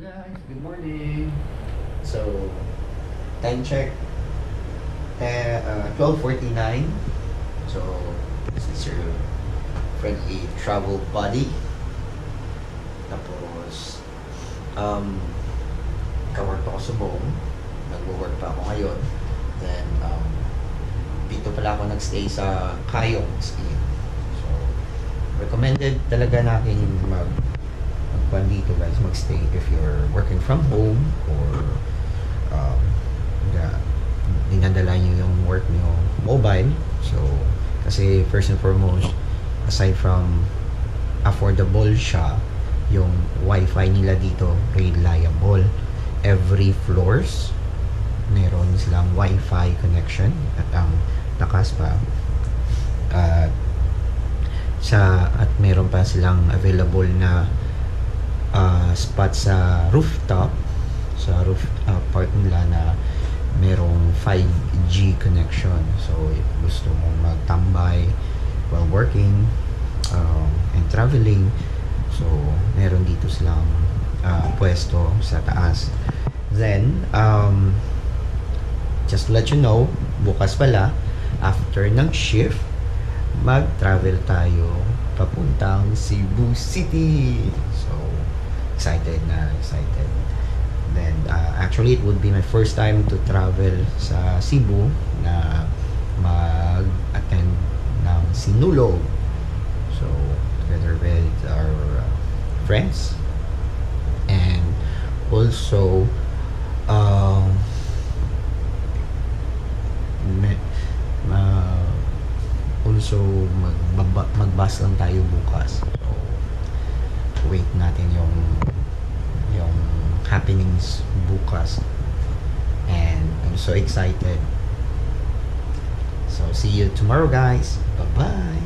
guys, good morning. So, time check, 12:49. So, this is your friendly travel buddy. Tapos, kawork ako sa Boom. Nag-work pa ako ngayon. Then, dito pala ako nagstay sa Kayong Ski. So, recommended talaga natin magpan dito guys, magstay if you're working from home or dinadala nyo yung work nyo mobile. So, kasi first and foremost, aside from affordable siya, yung wifi nila dito reliable. Every floors meron silang wifi connection at ang lakas pa at meron pa silang available na spot sa rooftop part nila na merong 5G connection. So if gusto mong magtambay while working and traveling, so meron dito silang pwesto sa taas. Then just to let you know, bukas pala after ng shift mag-travel tayo papuntang Cebu City. So excited. Then actually it would be my first time to travel sa Cebu na mag-attend ng Sinulog. So together with our friends, and also magbus lang tayo bukas. So wait natin yung happenings bukas, and I'm so excited. So see you tomorrow guys. Bye bye.